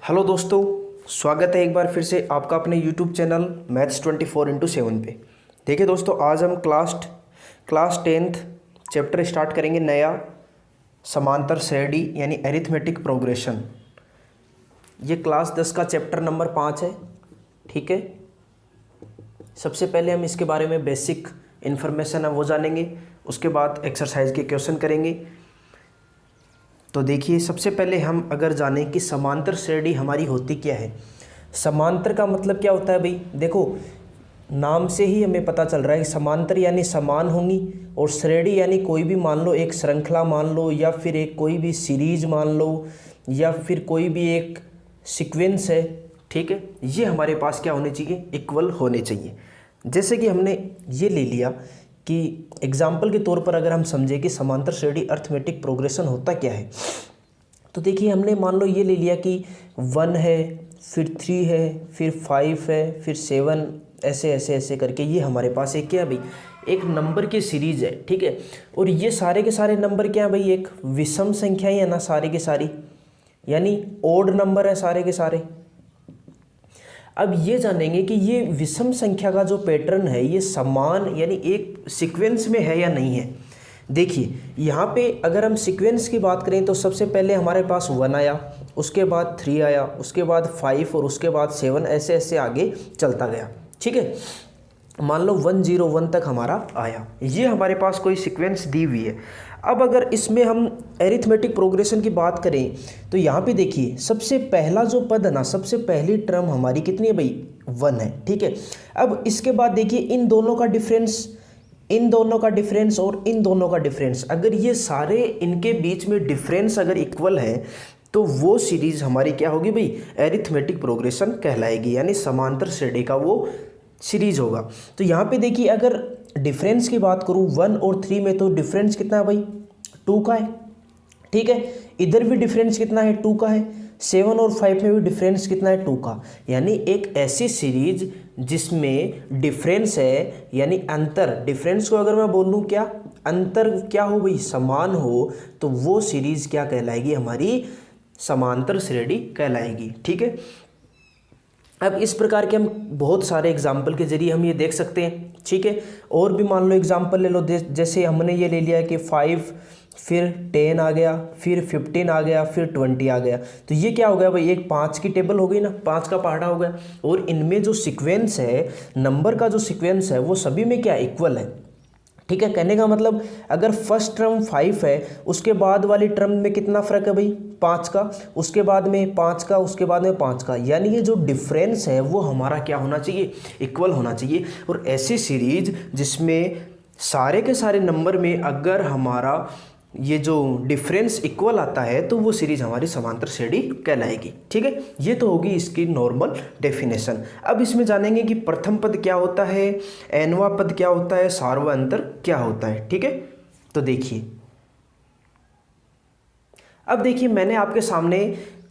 Hello दोस्तों, स्वागत है एक बार फिर से आपका अपने यूट्यूब चैनल मैथ्स 24x7 पे। देखिए दोस्तों, आज हम क्लास 10th चैप्टर स्टार्ट करेंगे नया, समांतर श्रेणी यानी अरिथमेटिक प्रोग्रेशन। ये क्लास 10 का चैप्टर नंबर 5 है। ठीक है, सबसे पहले हम इसके बारे में बेसिक इन्फॉर्मेशन है वो जानेंगे, उसके बाद एक्सरसाइज के क्वेश्चन करेंगे। तो देखिए, सबसे पहले हम अगर जानें कि समांतर श्रेणी हमारी होती क्या है। समांतर का मतलब क्या होता है भाई? देखो, नाम से ही हमें पता चल रहा है कि समांतर यानी समान होंगी, और श्रेणी यानी कोई भी मान लो एक श्रृंखला मान लो, या फिर एक कोई भी सीरीज मान लो, या फिर कोई भी एक सीक्वेंस है। ठीक है, ये हमारे पास क्या होने चाहिए? इक्वल होने चाहिए। जैसे कि हमने ये ले लिया कि एग्जाम्पल के तौर पर अगर हम समझें कि समांतर श्रेणी अरिथमेटिक प्रोग्रेशन होता क्या है, तो देखिए हमने मान लो ये ले लिया कि 1 है, फिर 3 है, फिर 5 है, फिर 7, ऐसे ऐसे ऐसे करके ये हमारे पास एक क्या है भाई? एक नंबर की सीरीज है। ठीक है, और ये सारे के सारे नंबर क्या है भाई? एक विषम संख्या ही है ना, सारे के सारी, यानी ओड नंबर है सारे के सारे। अब ये जानेंगे कि ये विषम संख्या का जो पैटर्न है ये समान यानी एक सीक्वेंस में है या नहीं है। देखिए यहाँ पे अगर हम सीक्वेंस की बात करें तो सबसे पहले हमारे पास 1 आया, उसके बाद 3 आया, उसके बाद 5 और उसके बाद 7, ऐसे ऐसे आगे चलता गया। ठीक है, मान लो 101 तक हमारा आया, ये हमारे पास कोई सीक्वेंस दी हुई है। अब अगर इसमें हम एरिथमेटिक प्रोग्रेशन की बात करें तो यहाँ पे देखिए सबसे पहला जो पद है ना, सबसे पहली टर्म हमारी कितनी है भाई? 1 है। ठीक है, अब इसके बाद देखिए इन दोनों का डिफरेंस, इन दोनों का डिफरेंस और इन दोनों का डिफरेंस, अगर ये सारे इनके बीच में डिफरेंस अगर इक्वल है तो वो सीरीज हमारी क्या होगी भाई? एरिथमेटिक प्रोग्रेशन कहलाएगी, यानी समांतर श्रेणी का वो सीरीज होगा। तो यहाँ पे देखिए अगर डिफरेंस की बात करूँ 1 और 3 में, तो डिफरेंस कितना है भाई? 2 का है। ठीक है, इधर भी डिफरेंस कितना है? 2 का है। 7 और 5 में भी डिफरेंस कितना है? 2 का। यानी एक ऐसी सीरीज जिसमें डिफरेंस है, यानी अंतर, डिफरेंस को अगर मैं बोलूँ क्या, अंतर क्या हो भाई? समान हो, तो वो सीरीज क्या कहलाएगी? हमारी समांतर श्रेणी कहलाएगी। ठीक है, अब इस प्रकार के हम बहुत सारे एग्जाम्पल के जरिए हम ये देख सकते हैं। ठीक है, और भी मान लो एग्जाम्पल ले लो, जैसे हमने ये ले लिया कि 5, फिर 10 आ गया, फिर 15 आ गया, फिर 20 आ गया। तो ये क्या हो गया भाई? एक 5 की टेबल हो गई ना, 5 का पहाड़ा हो गया। और इनमें जो सीक्वेंस है, नंबर का जो सीक्वेंस है वो सभी में क्या? इक्वल है। ठीक है, कहने का मतलब अगर फर्स्ट टर्म 5 है, उसके बाद वाली टर्म में कितना फ़र्क है भाई? 5 का, उसके बाद में 5 का, उसके बाद में 5 का, यानी ये जो डिफरेंस है वो हमारा क्या होना चाहिए? इक्वल होना चाहिए। और ऐसी सीरीज जिसमें सारे के सारे नंबर में अगर हमारा ये जो डिफरेंस इक्वल आता है तो वो सीरीज हमारी समांतर श्रेणी कहलाएगी। ठीक है, ये तो होगी इसकी नॉर्मल डेफिनेशन। अब इसमें जानेंगे कि प्रथम पद क्या होता है, एनवा पद क्या होता है, सार्वत्रिक अंतर क्या होता है। ठीक है, तो देखिए, अब देखिए मैंने आपके सामने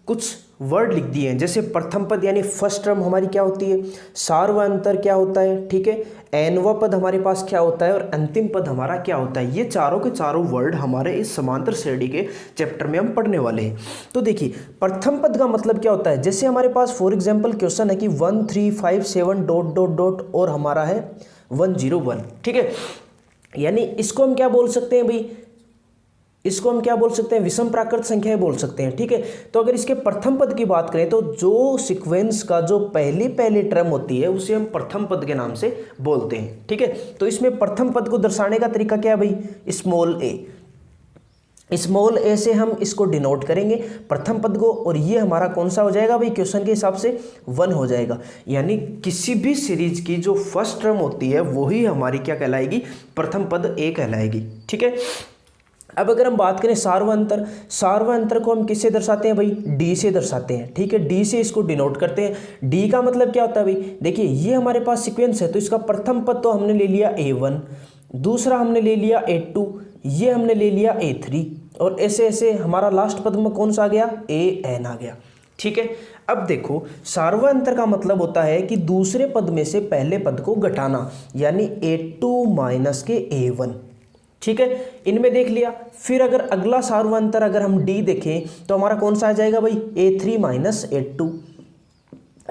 कुछ वर्ड लिख दिए हैं। जैसे प्रथम पद यानी फर्स्ट टर्म हमारी क्या होती है, सार्वत्रिक अंतर क्या होता है, ठीक है, एनवा पद हमारे पास क्या होता है, और अंतिम पद हमारा क्या होता है। ये चारों के चारों वर्ड हमारे इस समांतर श्रेणी के चैप्टर में हम पढ़ने वाले हैं। तो देखिए प्रथम पद का मतलब क्या होता है। जैसे हमारे पास फॉर एग्जाम्पल क्वेश्चन है कि 1 3 5 7 डॉट डॉट डॉट और हमारा है 101। ठीक है, यानी इसको हम क्या बोल सकते हैं भाई? इसको हम क्या बोल सकते हैं? विषम प्राकृत संख्याएं बोल सकते हैं। ठीक है, तो अगर इसके प्रथम पद की बात करें तो जो सीक्वेंस का जो पहली टर्म होती है उसे हम प्रथम पद के नाम से बोलते हैं। ठीक है, तो इसमें प्रथम पद को दर्शाने का तरीका क्या है भाई? स्मॉल ए, स्मॉल ए से हम इसको डिनोट करेंगे प्रथम पद को, और ये हमारा कौन सा हो जाएगा भाई? क्वेश्चन के हिसाब से 1 हो जाएगा। यानी किसी भी सीरीज की जो फर्स्ट टर्म होती है वही हमारी क्या कहलाएगी? प्रथम पद ए कहलाएगी। ठीक है, अब अगर हम बात करें सार्वत्रिक अंतर को हम किससे दर्शाते हैं भाई? डी से दर्शाते हैं। ठीक है, डी से इसको डिनोट करते हैं। डी का मतलब क्या होता है भाई? देखिए ये हमारे पास सीक्वेंस है, तो इसका प्रथम पद तो हमने ले लिया A1, दूसरा हमने ले लिया A2, ये हमने ले लिया A3, और ऐसे ऐसे हमारा लास्ट पद में कौन सा आ गया? AN आ गया। ठीक है, अब देखो सार्वत्रिक अंतर का मतलब होता है कि दूसरे पद में से पहले पद को घटाना, यानी A2 माइनस के A1। ठीक है, इनमें देख लिया। फिर अगर अगला सार्वअंतर अगर हम डी देखें तो हमारा कौन सा आ जाएगा भाई, A3 माइनस A2।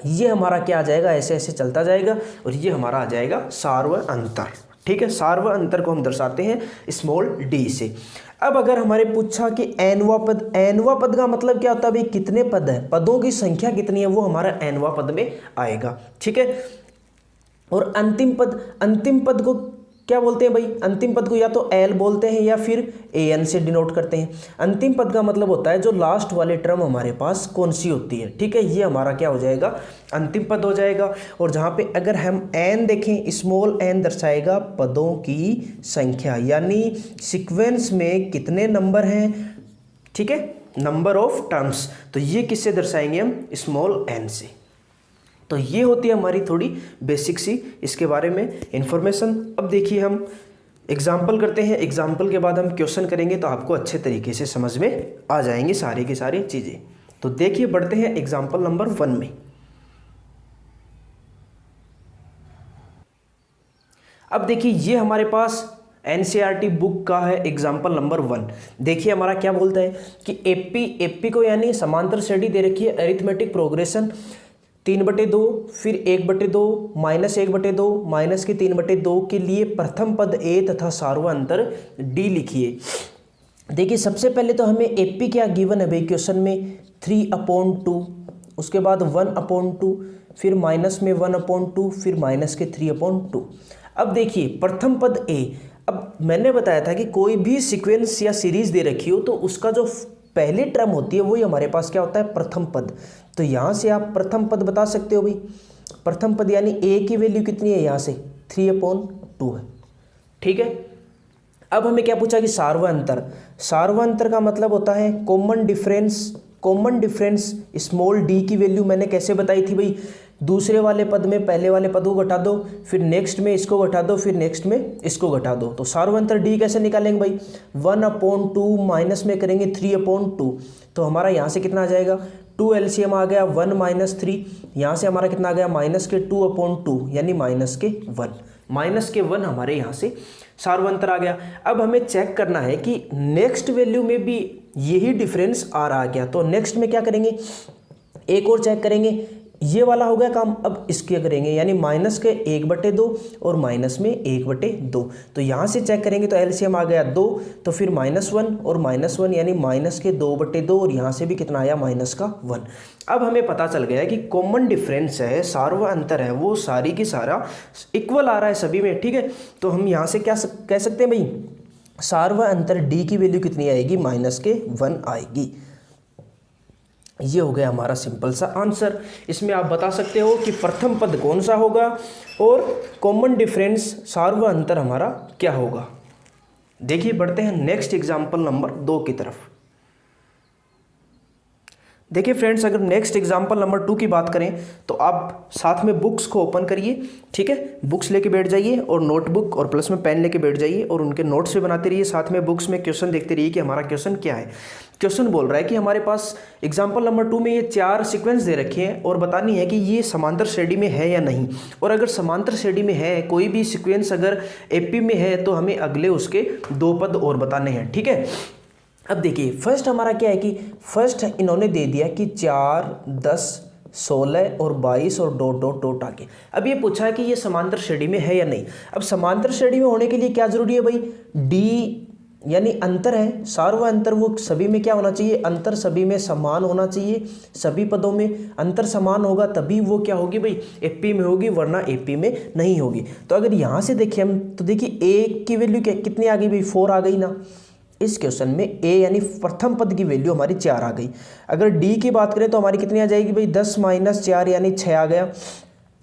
ये हमारा क्या आ जाएगा, ऐसे ऐसे चलता जाएगा और ये हमारा आ जाएगा सार्वअंतर। ठीक है, सार्वअंतर को हम दर्शाते हैं स्मॉल डी से। अब अगर हमारे पूछा कि एनवा पद, एनवा पद का मतलब क्या होता है भाई, कितने पद है, पदों की संख्या कितनी है, वो हमारा एनवा पद में आएगा। ठीक है, और अंतिम पद, अंतिम पद को क्या बोलते हैं भाई, अंतिम पद को या तो एल बोलते हैं या फिर एन से डिनोट करते हैं। अंतिम पद का मतलब होता है जो लास्ट वाले टर्म हमारे पास कौन सी होती है। ठीक है, ये हमारा क्या हो जाएगा, अंतिम पद हो जाएगा। और जहाँ पे अगर हम एन देखें, स्मॉल एन दर्शाएगा पदों की संख्या, यानी सीक्वेंस में कितने नंबर हैं। ठीक है, नंबर ऑफ टर्म्स, तो ये किससे दर्शाएंगे हम, स्मॉल एन से। तो ये होती है हमारी थोड़ी बेसिक सी इसके बारे में इंफॉर्मेशन। अब देखिए हम एग्जाम्पल करते हैं, एग्जाम्पल के बाद हम क्वेश्चन करेंगे तो आपको अच्छे तरीके से समझ में आ जाएंगे सारी की सारी चीज़ें। तो देखिए बढ़ते हैं एग्जाम्पल नंबर 1 में। अब देखिए ये हमारे पास एनसीईआरटी बुक का है एग्जाम्पल नंबर 1। देखिए हमारा क्या बोलता है कि एपी को यानी समांतर श्रेणी दे रखी है, अरिथमेटिक प्रोग्रेशन 3/2 फिर 1/2 -1/2 माइनस के 3/2 के लिए प्रथम पद ए तथा सार्वअंतर डी लिखिए। देखिए सबसे पहले तो हमें एपी क्या गिवन है भाई क्वेश्चन में, 3/2, उसके बाद 1/2, फिर माइनस में 1/2, फिर माइनस के 3/2। अब देखिए प्रथम पद ए, अब मैंने बताया था कि कोई भी सीक्वेंस या सीरीज दे रखी हो तो उसका जो पहली टर्म होती है वही हमारे पास क्या होता है, प्रथम पद। तो यहाँ से आप प्रथम पद बता सकते हो भाई, प्रथम पद यानी ए की वैल्यू कितनी है, यहाँ से 3/2 है। ठीक है, अब हमें क्या पूछा कि सार्वअंतर, सार्वअंतर का मतलब होता है common difference, common difference small D की वैल्यू मैंने कैसे बताई थी भाई, दूसरे वाले पद में पहले वाले पद को घटा दो, फिर नेक्स्ट में इसको घटा दो, फिर नेक्स्ट में इसको घटा दो। तो सार्वअंतर डी कैसे निकालेंगे भाई, 1/2 माइनस में करेंगे 3/2, तो हमारा यहाँ से कितना आ जाएगा, 2 एलसीएम आ गया 1 - 3, यहाँ से हमारा कितना आ गया माइनस के 2/2 यानी माइनस के 1, माइनस के 1 हमारे यहाँ से सार्वअंतर आ गया। अब हमें चेक करना है कि नेक्स्ट वैल्यू में भी यही डिफरेंस आ रहा क्या, तो नेक्स्ट में क्या करेंगे, एक और चेक करेंगे, ये वाला हो गया काम, अब इसके करेंगे यानी माइनस के 1/2 और माइनस में 1/2। तो यहाँ से चेक करेंगे तो एलसीएम आ गया 2, तो फिर -1 और -1 यानी माइनस के 2/2 और यहाँ से भी कितना आया माइनस का 1। अब हमें पता चल गया है कि कॉमन डिफरेंस है, सार्वअंतर है, वो सारी की सारा इक्वल आ रहा है सभी में। ठीक है, तो हम यहाँ से क्या कह सकते हैं भाई, सार्वअंतर डी की वैल्यू कितनी आएगी, -1 आएगी। ये हो गया हमारा सिंपल सा आंसर। इसमें आप बता सकते हो कि प्रथम पद कौन सा होगा और कॉमन डिफरेंस सार्वअंतर हमारा क्या होगा। देखिए बढ़ते हैं नेक्स्ट एग्जांपल नंबर 2 की तरफ। देखिए फ्रेंड्स, अगर नेक्स्ट एग्जांपल नंबर 2 की बात करें तो आप साथ में बुक्स को ओपन करिए। ठीक है, बुक्स लेके बैठ जाइए और नोटबुक और प्लस में पेन लेके बैठ जाइए और उनके नोट्स भी बनाते रहिए, साथ में बुक्स में क्वेश्चन देखते रहिए कि हमारा क्वेश्चन क्या है। क्वेश्चन बोल रहा है कि हमारे पास एग्जाम्पल नंबर 2 में ये 4 सीक्वेंस दे रखे हैं और बतानी है कि ये समांतर श्रेणी में है या नहीं। और अगर समांतर श्रेणी में है, कोई भी सीक्वेंस अगर एपी में है तो हमें अगले उसके 2 पद और बताने हैं। ठीक है, अब देखिए फर्स्ट हमारा क्या है कि फर्स्ट इन्होंने दे दिया कि 4, 10, 16 और 22 और डॉट डॉट डॉट आके। अब ये पूछा है कि ये समांतर श्रेणी में है या नहीं। अब समांतर श्रेणी में होने के लिए क्या जरूरी है भाई, डी यानी अंतर है, सार्वअंतर वो सभी में क्या होना चाहिए, अंतर सभी में समान होना चाहिए, सभी पदों में अंतर समान होगा तभी वो क्या होगी भाई, एपी में होगी, वरना एपी में नहीं होगी। तो अगर यहाँ से देखिए हम तो देखिए ए की वैल्यू कितनी आ गई भाई, 4 आ गई ना। इस क्वेश्चन में ए यानी प्रथम पद की वैल्यू हमारी 4 आ गई। अगर डी की बात करें तो हमारी कितनी आ जाएगी भाई, 10 - 4 यानी 6 आ गया।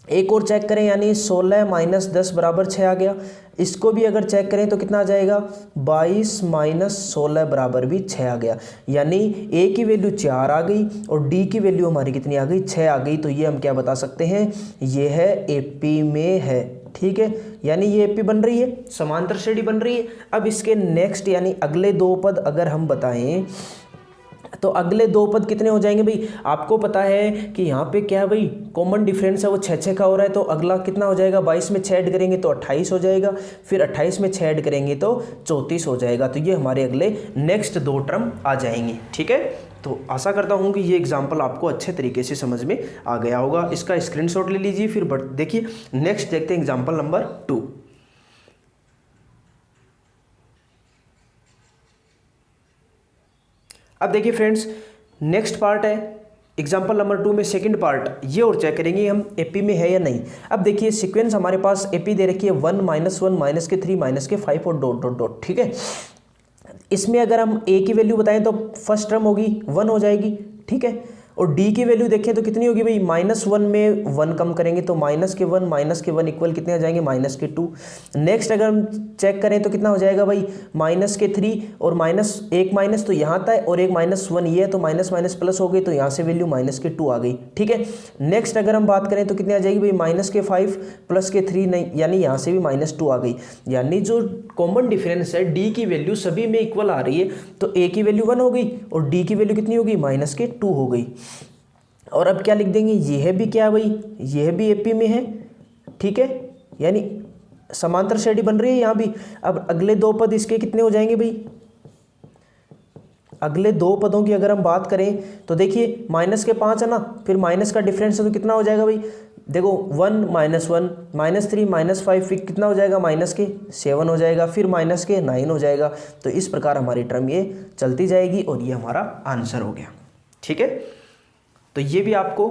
एक और चेक करें यानी 16 - 10 बराबर 6 आ गया। इसको भी अगर चेक करें तो कितना आ जाएगा, 22 - 16 बराबर भी 6 आ गया। यानी ए की वैल्यू 4 आ गई और डी की वैल्यू हमारी कितनी आ गई, 6 आ गई। तो ये हम क्या बता सकते हैं, ये है एपी में है। ठीक है, यानी ये एपी बन रही है, समांतर श्रेणी बन रही है। अब इसके नेक्स्ट यानी अगले 2 पद अगर हम बताएं, तो अगले दो पद कितने हो जाएंगे भाई, आपको पता है कि यहाँ पे क्या है भाई, कॉमन डिफरेंस है वो 6 का हो रहा है, तो अगला कितना हो जाएगा, 22 में 6 ऐड करेंगे तो 28 हो जाएगा, फिर 28 में 6 ऐड करेंगे तो 34 हो जाएगा। तो ये हमारे अगले नेक्स्ट दो टर्म आ जाएंगे। ठीक है, तो आशा करता हूँ कि ये एग्जाम्पल आपको अच्छे तरीके से समझ में आ गया होगा। इसका स्क्रीनशॉट ले लीजिए, फिर देखिए नेक्स्ट देखते हैं एग्जाम्पल नंबर 2। अब देखिए फ्रेंड्स, नेक्स्ट पार्ट है एग्जाम्पल नंबर 2 में सेकंड पार्ट, ये और चेक करेंगे हम एपी में है या नहीं। अब देखिए सीक्वेंस हमारे पास एपी दे रखी है 1 -1 -3 -5 और डॉट डॉट डॉट। ठीक है, इसमें अगर हम ए की वैल्यू बताएं तो फर्स्ट टर्म होगी 1 हो जाएगी। ठीक है, और डी की वैल्यू देखें तो कितनी होगी भाई, -1 में 1 कम करेंगे तो -1 इक्वल कितने आ जाएंगे, -2। नेक्स्ट अगर हम चेक करें तो कितना हो जाएगा भाई, -3 और एक माइनस तो यहाँ था और एक -1 ये है, तो माइनस माइनस प्लस हो गई, तो यहाँ से वैल्यू -2 आ गई। ठीक है, नेक्स्ट अगर हम बात करें तो कितनी आ जाएगी भाई, -5 +3 नहीं, यानी यहाँ से भी -2 आ गई। यानी जो कॉमन डिफरेंस है डी की वैल्यू सभी में इक्वल आ रही है, तो ए की वैल्यू 1 हो गई और डी की वैल्यू कितनी होगी, -2 हो गई। और अब क्या लिख देंगे, यह भी क्या भाई, यह भी एपी में है। ठीक है, यानी समांतर श्रेणी बन रही है यहाँ भी। अब अगले दो पद इसके कितने हो जाएंगे भाई, अगले दो पदों की अगर हम बात करें तो देखिए -5 है ना, फिर माइनस का डिफरेंस है तो कितना हो जाएगा भाई, देखो 1 -1 -3 -5 फिर कितना हो जाएगा, -7 हो जाएगा, फिर -9 हो जाएगा। तो इस प्रकार हमारी टर्म ये चलती जाएगी और ये हमारा आंसर हो गया। ठीक है, तो ये भी आपको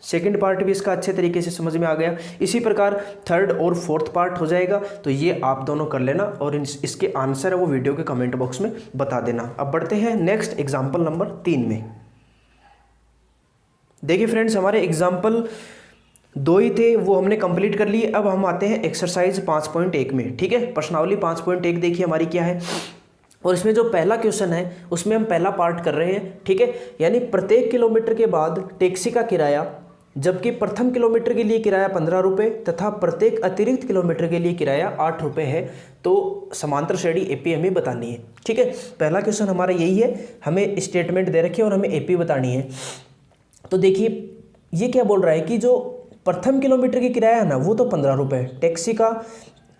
सेकंड पार्ट भी इसका अच्छे तरीके से समझ में आ गया। इसी प्रकार थर्ड और फोर्थ पार्ट हो जाएगा, तो ये आप दोनों कर लेना और इसके आंसर है वो वीडियो के कमेंट बॉक्स में बता देना। अब बढ़ते हैं नेक्स्ट एग्जाम्पल नंबर 3 में। देखिए फ्रेंड्स, हमारे एग्जाम्पल 2 ही थे, वो हमने कंप्लीट कर लिए। अब हम आते हैं एक्सरसाइज 5.1 में। ठीक है, प्रश्नावली 5.1 देखिए हमारी क्या है, और इसमें जो पहला क्वेश्चन है उसमें हम पहला पार्ट कर रहे हैं। ठीक है, यानी प्रत्येक किलोमीटर के बाद टैक्सी का किराया, जबकि प्रथम किलोमीटर के लिए किराया 15 रुपये तथा प्रत्येक अतिरिक्त किलोमीटर के लिए किराया 8 रुपये है, तो समांतर श्रेणी एपी हमें बतानी है। ठीक है, पहला क्वेश्चन हमारा यही है, हमें स्टेटमेंट दे रखी है और हमें एपी बतानी है। तो देखिए ये क्या बोल रहा है कि जो प्रथम किलोमीटर की किराया है ना वो तो 15 रुपये, टैक्सी का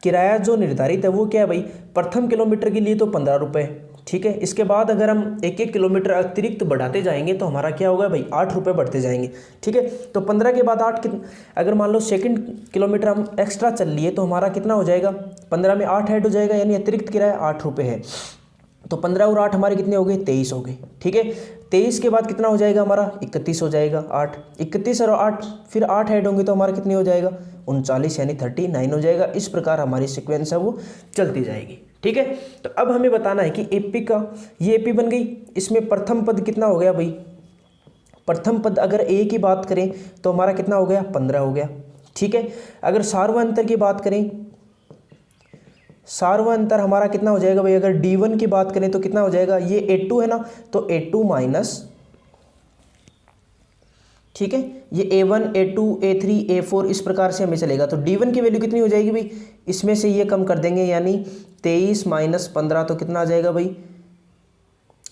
किराया जो निर्धारित है वो क्या है भाई, प्रथम किलोमीटर के लिए तो 15 रुपये। ठीक है, इसके बाद अगर हम 1-1 किलोमीटर अतिरिक्त बढ़ाते जाएंगे तो हमारा क्या होगा भाई, 8 रुपये बढ़ते जाएंगे। ठीक है, तो 15 के बाद 8 अगर मान लो सेकंड किलोमीटर हम एक्स्ट्रा चल लिए तो हमारा कितना हो जाएगा, 15 में 8 ऐड हो जाएगा, यानी अतिरिक्त किराया 8 रुपये है। तो 15 और 8 हमारे कितने हो गए, 23 हो गए। ठीक है, 23 के बाद कितना हो जाएगा हमारा, 31 हो जाएगा। 8 31 और 8 फिर 8 ऐड होंगे तो हमारा कितने हो जाएगा, 39 यानी 39 हो जाएगा। इस प्रकार हमारी सीक्वेंस है वो चलती जाएगी। ठीक है, तो अब हमें बताना है कि एपी का, ये एपी बन गई, इसमें प्रथम पद कितना हो गया भाई, प्रथम पद अगर ए की बात करें तो हमारा कितना हो गया, 15 हो गया। ठीक है, अगर सार्वअंतर की बात करें, सार्वअंतर हमारा कितना हो जाएगा भाई, अगर D1 की बात करें तो कितना हो जाएगा, ये A2 है ना, तो A2 माइनस, ठीक है, ये A1 A2 A3 A4 इस प्रकार से हमें चलेगा। तो D1 की वैल्यू कितनी हो जाएगी भाई, इसमें से ये कम कर देंगे, यानी 23 - 15 तो कितना आ जाएगा भाई,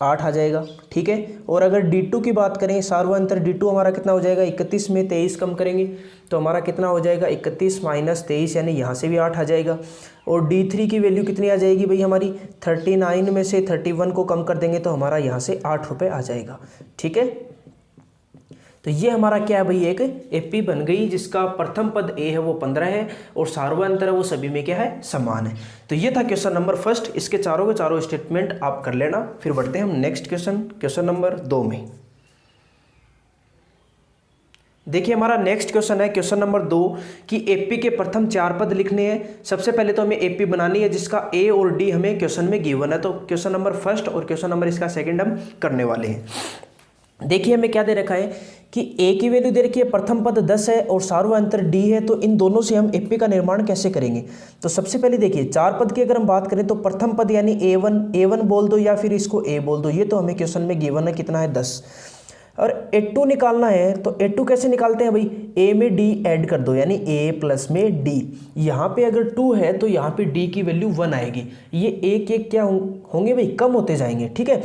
8 आ जाएगा। ठीक है, और अगर D2 की बात करें, सार्वअंतर D2 हमारा कितना हो जाएगा, 31 में 23 कम करेंगे तो हमारा कितना हो जाएगा, 31 - 23, यानी यहाँ से भी 8 आ जाएगा। और D3 की वैल्यू कितनी आ जाएगी भाई हमारी, 39 में से 31 को कम कर देंगे तो हमारा यहाँ से 8 रुपये आ जाएगा। ठीक है, तो ये हमारा क्या है भाई, एक एपी बन गई जिसका प्रथम पद ए है वो 15 है और सार्वअंतर है वो सभी में क्या है, समान है। तो ये था क्वेश्चन नंबर फर्स्ट, इसके चारों के चारों स्टेटमेंट आप कर लेना। फिर बढ़ते हैं हम नेक्स्ट क्वेश्चन नंबर 2 में। देखिए हमारा नेक्स्ट क्वेश्चन है क्वेश्चन नंबर 2 कि एपी के प्रथम 4 पद लिखने हैं। सबसे पहले तो हमें एपी बनानी है जिसका ए और डी हमें क्वेश्चन में गिवन है। तो क्वेश्चन नंबर फर्स्ट और क्वेश्चन नंबर इसका सेकंड हम करने वाले हैं। देखिए हमें क्या दे रखा है कि ए की वैल्यू दे रखी है, प्रथम पद 10 है और सार्वअंतर डी है, तो इन दोनों से हम एपी का निर्माण कैसे करेंगे। तो सबसे पहले देखिए 4 पद की अगर हम बात करें तो प्रथम पद यानी A1 बोल दो या फिर इसको ए बोल दो, ये तो हमें क्वेश्चन में गिवन है कितना है 10। और A2 निकालना है तो A2 कैसे निकालते हैं भाई, A में D ऐड कर दो यानी A प्लस में D। यहाँ पे अगर 2 है तो यहाँ पे D की वैल्यू 1 आएगी। ये एक एक क्या होंगे भाई, कम होते जाएंगे। ठीक है,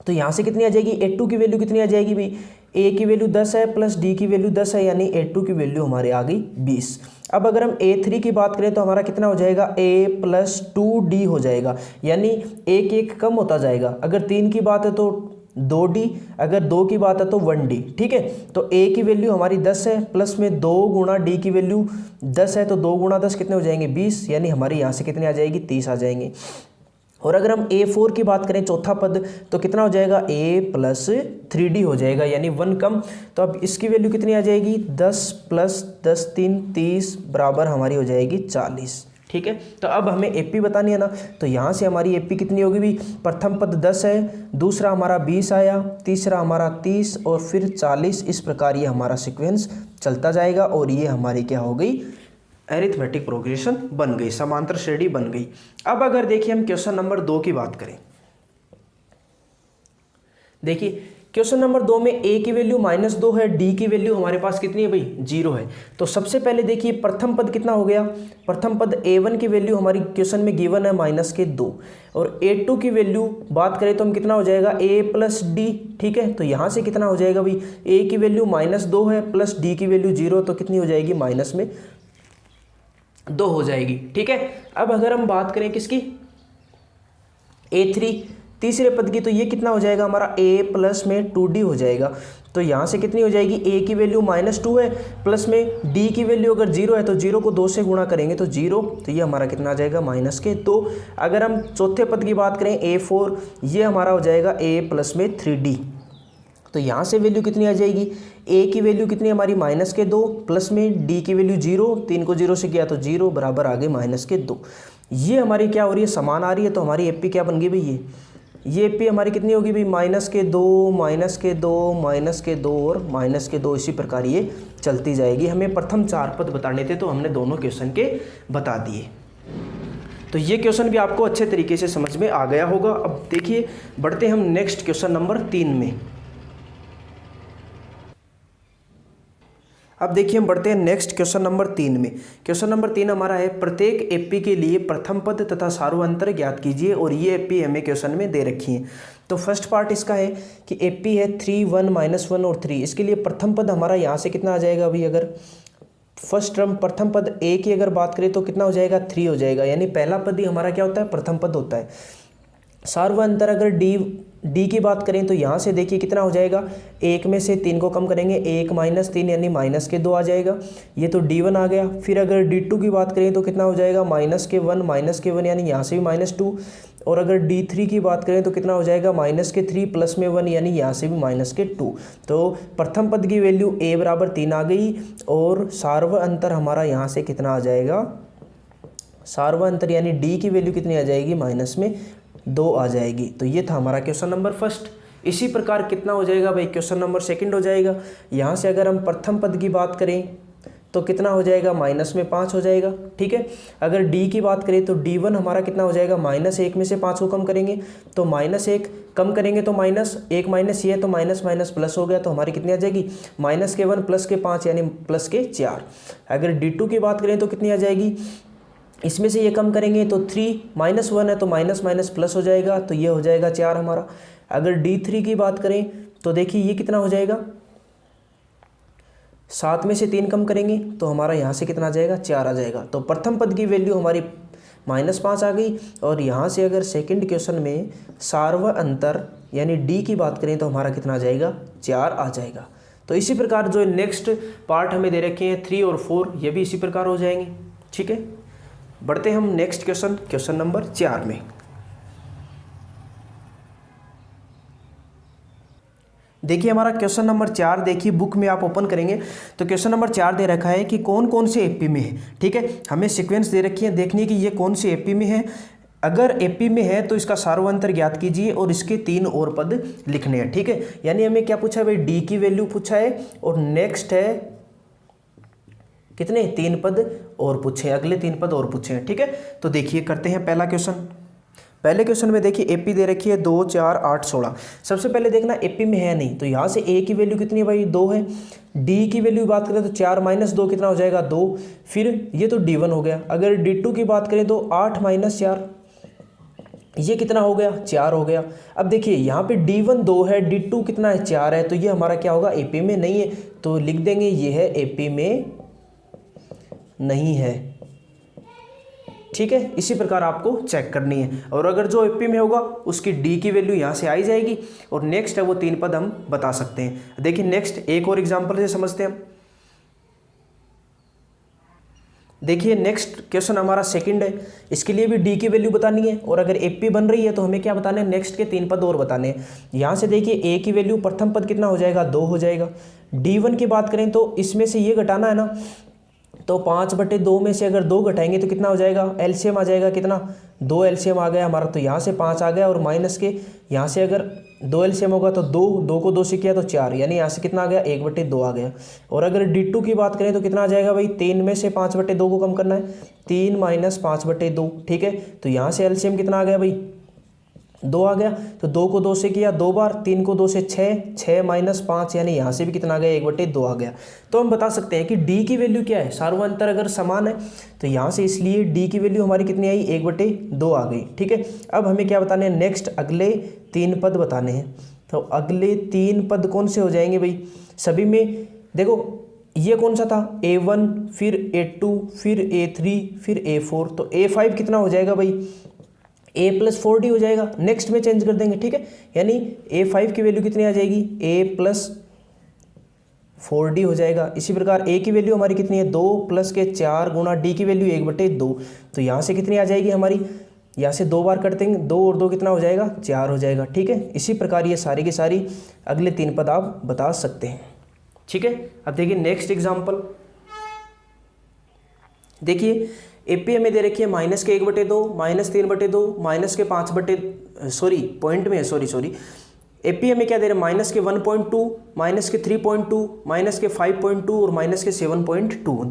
तो यहाँ से कितनी आ जाएगी, A2 की वैल्यू कितनी आ जाएगी भाई, A की वैल्यू 10 है प्लस D की वैल्यू 10 है, यानी A2 की वैल्यू हमारे आ गई 20। अब अगर हम A3 की बात करें तो हमारा कितना हो जाएगा, A प्लस 2D हो जाएगा, यानी एक एक कम होता जाएगा। अगर 3 की बात है तो 2D, अगर 2 की बात है तो 1D। ठीक है, तो A की वैल्यू हमारी 10 है, प्लस में 2 गुणा D की वैल्यू 10 है, तो 2 गुणा 10 कितने हो जाएंगे, 20, यानी हमारी यहाँ से कितने आ जाएगी, 30 आ जाएंगे। और अगर हम A4 की बात करें चौथा पद, तो कितना हो जाएगा, A प्लस 3D हो जाएगा, यानी 1 कम। तो अब इसकी वैल्यू कितनी आ जाएगी, 10 प्लस 10 3 30 बराबर हमारी हो जाएगी 40। ठीक है, तो अब हमें AP बतानी है ना, तो यहाँ से हमारी AP कितनी होगी भी, प्रथम पद 10 है, दूसरा हमारा 20 आया, तीसरा हमारा 30 और फिर 40। इस प्रकार ये हमारा सीक्वेंस चलता जाएगा और ये हमारी क्या हो गई, एरिथमेटिक प्रोग्रेशन बन गई, समांतर श्रेणी बन गई। अब अगर देखिए हम क्वेश्चन नंबर 2 की बात करें, देखिए क्वेश्चन नंबर 2 में A की वैल्यू -2 है, D की वैल्यू हमारे पास कितनी है भाई, 0 है। तो सबसे पहले देखिए प्रथम पद कितना हो गया, प्रथम पद A1 की वैल्यू हमारी क्वेश्चन में गिवन है -2, और A2 की वैल्यू बात करें तो हम कितना हो जाएगा, A प्लस D। ठीक है, तो यहाँ से कितना हो जाएगा भाई, A की वैल्यू -2 है प्लस D की वैल्यू 0, तो कितनी हो जाएगी, -2 हो जाएगी। ठीक है, अब अगर हम बात करें किसकी, A3 तीसरे पद की, तो ये कितना हो जाएगा हमारा, A प्लस में 2D हो जाएगा। तो यहाँ से कितनी हो जाएगी, A की वैल्यू -2 है, प्लस में D की वैल्यू अगर 0 है तो 0 को 2 से गुणा करेंगे तो 0, तो ये हमारा कितना आ जाएगा, -2। अगर हम चौथे पद की बात करें A4, ये हमारा हो जाएगा A प्लस में 3D। तो यहाँ से वैल्यू कितनी आ जाएगी, A की वैल्यू कितनी हमारी, -2 प्लस में D की वैल्यू 0, 3 को 0 से किया तो 0 बराबर आ गए -2। ये हमारी क्या हो रही है, समान आ रही है, तो हमारी AP क्या बन गई भाई, ये AP हमारी कितनी होगी भाई, -2 -2 और -2। इसी प्रकार ये चलती जाएगी। हमें प्रथम 4 पद बताने थे तो हमने दोनों क्वेश्चन के बता दिए। तो ये क्वेश्चन भी आपको अच्छे तरीके से समझ में आ गया होगा। अब देखिए बढ़ते हम नेक्स्ट क्वेश्चन नंबर 3 में। अब देखिए हम बढ़ते हैं नेक्स्ट क्वेश्चन नंबर 3 में। क्वेश्चन नंबर 3 हमारा है, प्रत्येक AP के लिए प्रथम पद तथा सार्वअंतर ज्ञात कीजिए, और ये AP हमें क्वेश्चन में दे रखी है। तो फर्स्ट पार्ट इसका है कि AP है 3 1 -1 और 3। इसके लिए प्रथम पद हमारा यहाँ से कितना आ जाएगा अभी, अगर फर्स्ट टर्म प्रथम पद A की अगर बात करें तो कितना हो जाएगा, 3 हो जाएगा, यानी पहला पद ही हमारा क्या होता है, प्रथम पद होता है। सार्वअंतर अगर D की बात करें तो यहाँ से देखिए कितना हो जाएगा, 1 में से 3 को कम करेंगे, 1 - 3 यानी -2 आ जाएगा, ये तो D1 आ गया। फिर अगर D2 की बात करें तो कितना हो जाएगा, -1 यानी यहाँ से भी -2, और अगर D3 की बात करें तो कितना हो जाएगा, -3 प्लस में 1 यानी यहाँ से भी -2। तो प्रथम पद की वैल्यू A बराबर 3 आ गई, और सार्वअंतर हमारा यहाँ से कितना आ जाएगा, सार्वअंतर यानी D की वैल्यू कितनी आ जाएगी, -2 आ जाएगी। तो ये था हमारा क्वेश्चन नंबर फर्स्ट। इसी प्रकार कितना हो जाएगा भाई, क्वेश्चन नंबर सेकंड हो जाएगा। यहाँ से अगर हम प्रथम पद की बात करें तो कितना हो जाएगा, -5 हो जाएगा। ठीक है, अगर D की बात करें तो D1 हमारा कितना हो जाएगा, -1 में से 5 को कम करेंगे तो -1 कम करेंगे तो -1 माइनस ये, तो माइनस प्लस हो गया, तो हमारी कितनी आ जाएगी, -1 प्लस के 5 यानी +4। अगर D2 की बात करें तो कितनी आ जाएगी, इसमें से ये कम करेंगे तो 3 -1 है तो माइनस प्लस हो जाएगा, तो ये हो जाएगा 4 हमारा। अगर D3 की बात करें तो देखिए ये कितना हो जाएगा, 7 में से 3 कम करेंगे तो हमारा यहाँ से कितना आ जाएगा, 4 आ जाएगा। तो प्रथम पद की वैल्यू हमारी -5 आ गई, और यहाँ से अगर सेकंड क्वेश्चन में सार्वअंतर यानी D की बात करें तो हमारा कितना आ जाएगा, 4 आ जाएगा। तो इसी प्रकार जो नेक्स्ट पार्ट हमें दे रखे हैं 3 और 4, ये भी इसी प्रकार हो जाएंगे। ठीक है, बढ़ते हम नेक्स्ट क्वेश्चन नंबर 4 में। देखिए हमारा क्वेश्चन नंबर 4, देखिए बुक में आप ओपन करेंगे तो क्वेश्चन नंबर 4 दे रखा है कि कौन कौन से AP में है। ठीक है, हमें सीक्वेंस दे रखी है देखने की ये कौन सी AP में है। अगर AP में है तो इसका सार्वअंतर ज्ञात कीजिए और इसके 3 और पद लिखने हैं। ठीक है, यानी हमें क्या पूछा है भाई, D की वैल्यू पूछा है, और नेक्स्ट है कितने, 3 पद और पूछे, अगले 3 पद और पूछे हैं। ठीक है, तो देखिए करते हैं पहला क्वेश्चन। पहले क्वेश्चन में देखिए AP दे रखी है 2 4 8 16। सबसे पहले देखना AP में है नहीं, तो यहाँ से A की वैल्यू कितनी है भाई, 2 है। D की वैल्यू बात करें तो 4 - 2 कितना हो जाएगा, 2। फिर ये तो D1 हो गया। अगर D2 की बात करें तो 8 - 4 ये कितना हो गया, 4 हो गया। अब देखिए यहाँ पे D1 2 है, D2 कितना है, 4 है, तो ये हमारा क्या होगा, AP में नहीं है, तो लिख देंगे ये है AP में नहीं है। ठीक है, इसी प्रकार आपको चेक करनी है, और अगर जो AP में होगा उसकी D की वैल्यू यहाँ से आई जाएगी, और नेक्स्ट है वो 3 पद हम बता सकते हैं। देखिए नेक्स्ट एक और एग्जाम्पल से समझते हैं हम। देखिए नेक्स्ट क्वेश्चन हमारा सेकंड है, इसके लिए भी D की वैल्यू बतानी है, और अगर AP बन रही है तो हमें क्या बताना है, नेक्स्ट के 3 पद और बताने हैं। यहाँ से देखिए A की वैल्यू प्रथम पद कितना हो जाएगा, 2 हो जाएगा। D1 की बात करें तो इसमें से ये घटाना है ना, तो 5/2 में से अगर 2 घटाएंगे तो कितना हो जाएगा, एलसीएम आ जाएगा, कितना, 2 एलसीएम आ गया हमारा, तो यहाँ से 5 आ गया, और माइनस के यहाँ से अगर 2 एलसीएम होगा तो 2 को 2 से किया तो 4, यानी यहाँ से कितना आ गया, 1/2 आ गया। और अगर D2 की बात करें तो कितना आ जाएगा भाई, 3 में से 5/2 को कम करना है, 3 - 5/2, ठीक है, तो यहाँ से एलसीएम कितना आ गया भाई, 2 आ गया, तो 2 को 2 से किया 2 बार, 3 को 2 से 6, 6 - 5, यानी यहाँ से भी कितना आ गया, 1/2 आ गया। तो हम बता सकते हैं कि D की वैल्यू क्या है, सार्वअंतर अगर समान है तो यहाँ से इसलिए D की वैल्यू हमारी कितनी आई, 1/2 आ गई। ठीक है, अब हमें क्या बताने हैं, नेक्स्ट अगले 3 पद बताने हैं। तो अगले 3 पद कौन से हो जाएंगे भाई, सभी में देखो ये कौन सा था, A1, फिर A2, फिर A3, फिर A4, तो A5 कितना हो जाएगा भाई, A + 4D हो जाएगा। नेक्स्ट में चेंज कर देंगे, ठीक है, यानी A5 की वैल्यू कितनी आ जाएगी, A + 4D हो जाएगा। इसी प्रकार A की वैल्यू हमारी कितनी है, 2 + के 4 गुणा D की वैल्यू 1/2, तो यहाँ से कितनी आ जाएगी हमारी, यहाँ से 2 बार कर देंगे, 2 और 2 कितना हो जाएगा, 4 हो जाएगा। ठीक है, इसी प्रकार ये सारी की सारी अगले 3 पद आप बता सकते हैं। ठीक है, अब देखिए नेक्स्ट एग्जाम्पल। देखिए AP हमें दे रखी है -1/2, -3/2, पॉइंट में है, सॉरी AP हमें क्या दे रहे हैं, -1.2, -3.2, -5.2 और -7.2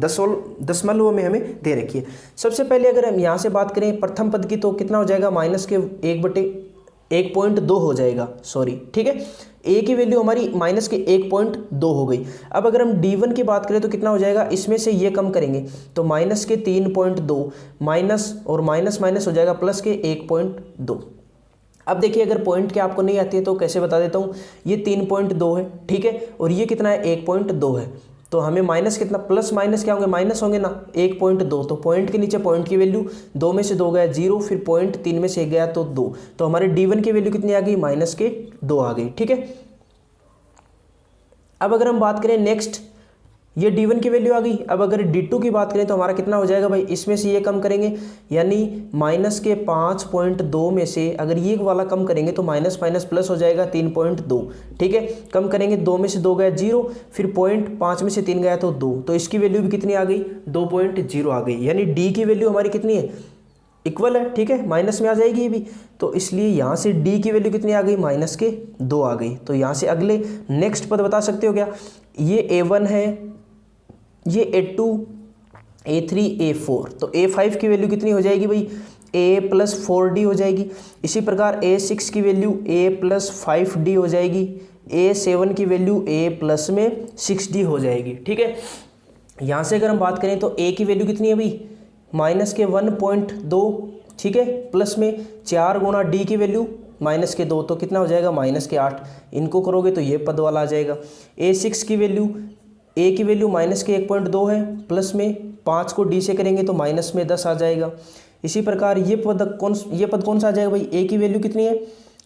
दशमलव में हमें दे रखी है। सबसे पहले अगर हम यहाँ से बात करें प्रथम पद की, तो कितना हो जाएगा, -1/1.2 हो जाएगा, ठीक है, A की वैल्यू हमारी -1.2 हो गई। अब अगर हम D1 की बात करें तो कितना हो जाएगा, इसमें से ये कम करेंगे तो -3.2 माइनस और माइनस माइनस हो जाएगा +1.2। अब देखिए अगर पॉइंट के आपको नहीं आती है तो कैसे बता देता हूँ, ये 3.2 है, ठीक है, और ये कितना है, 1.2 है, तो हमें माइनस कितना, प्लस माइनस क्या होंगे, माइनस होंगे ना, 1.2, तो पॉइंट के नीचे पॉइंट की वैल्यू 2 में से 2 गया 0, फिर पॉइंट 3 में से 1 गया तो 2, तो हमारे D1 की वैल्यू कितनी आ गई, -2 आ गई। ठीक है, अब अगर हम बात करें नेक्स्ट, ये D1 की वैल्यू आ गई। अब अगर D2 की बात करें तो हमारा कितना हो जाएगा भाई, इसमें से ये कम करेंगे, यानी -5.2 में से अगर ये वाला कम करेंगे तो माइनस माइनस प्लस हो जाएगा 3.2। ठीक है, कम करेंगे, 2 में से 2 गया 0, फिर पॉइंट 5 में से 3 गया तो 2, तो इसकी वैल्यू भी कितनी आ गई, 2.0 आ गई, यानी D की वैल्यू हमारी कितनी है, इक्वल है। ठीक है, माइनस में आ जाएगी ये भी, तो इसलिए यहाँ से D की वैल्यू कितनी आ गई, -2 आ गई। तो यहाँ से अगले नेक्स्ट पद बता सकते हो क्या, ये A1 है, ये A2, A3, A4, तो A5 की वैल्यू कितनी हो जाएगी भाई, A + 4D हो जाएगी। इसी प्रकार A6 की वैल्यू A + 5D हो जाएगी। A7 की वैल्यू A + में 6D हो जाएगी। ठीक है, यहाँ से अगर हम बात करें तो A की वैल्यू कितनी है भाई, -1.2, ठीक है, प्लस में 4 गुणा D की वैल्यू -2, तो कितना हो जाएगा, -8, इनको करोगे तो ये पद वाला आ जाएगा। A6 की वैल्यू, A की वैल्यू -1.2 है, प्लस में 5 को D से करेंगे तो -10 आ जाएगा। इसी प्रकार ये पद कौन सा आ जाएगा भाई, A की वैल्यू कितनी है,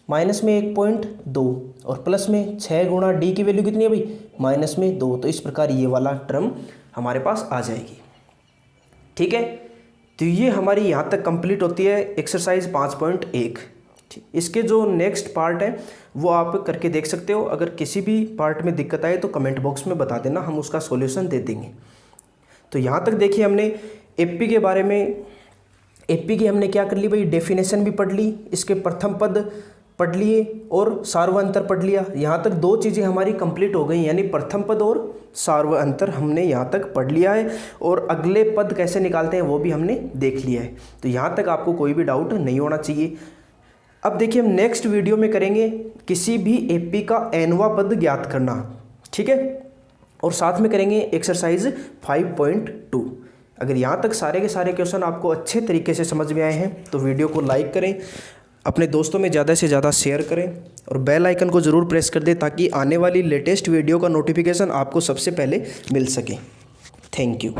-1.2 और प्लस में 6 गुणा D की वैल्यू कितनी है भाई, -2, तो इस प्रकार ये वाला टर्म हमारे पास आ जाएगी। ठीक है, तो ये हमारी यहाँ तक कंप्लीट होती है एक्सरसाइज 5.1। इसके जो नेक्स्ट पार्ट है वो आप करके देख सकते हो। अगर किसी भी पार्ट में दिक्कत आए तो कमेंट बॉक्स में बता देना, हम उसका सॉल्यूशन दे देंगे। तो यहाँ तक देखिए हमने एपी के बारे में, एपी की हमने क्या कर ली भाई, डेफिनेशन भी पढ़ ली, इसके प्रथम पद पढ़ लिए और सार्वअंतर पढ़ लिया। यहाँ तक 2 चीज़ें हमारी कंप्लीट हो गई, यानी प्रथम पद और सार्वअंतर हमने यहाँ तक पढ़ लिया है, और अगले पद कैसे निकालते हैं वो भी हमने देख लिया है। तो यहाँ तक आपको कोई भी डाउट नहीं होना चाहिए। अब देखिए हम नेक्स्ट वीडियो में करेंगे किसी भी एपी का nवां पद ज्ञात करना, ठीक है, और साथ में करेंगे एक्सरसाइज 5.2। अगर यहाँ तक सारे के सारे क्वेश्चन आपको अच्छे तरीके से समझ में आए हैं तो वीडियो को लाइक करें, अपने दोस्तों में ज़्यादा से ज़्यादा शेयर करें और बेल आइकन को ज़रूर प्रेस कर दें ताकि आने वाली लेटेस्ट वीडियो का नोटिफिकेशन आपको सबसे पहले मिल सके। Thank you.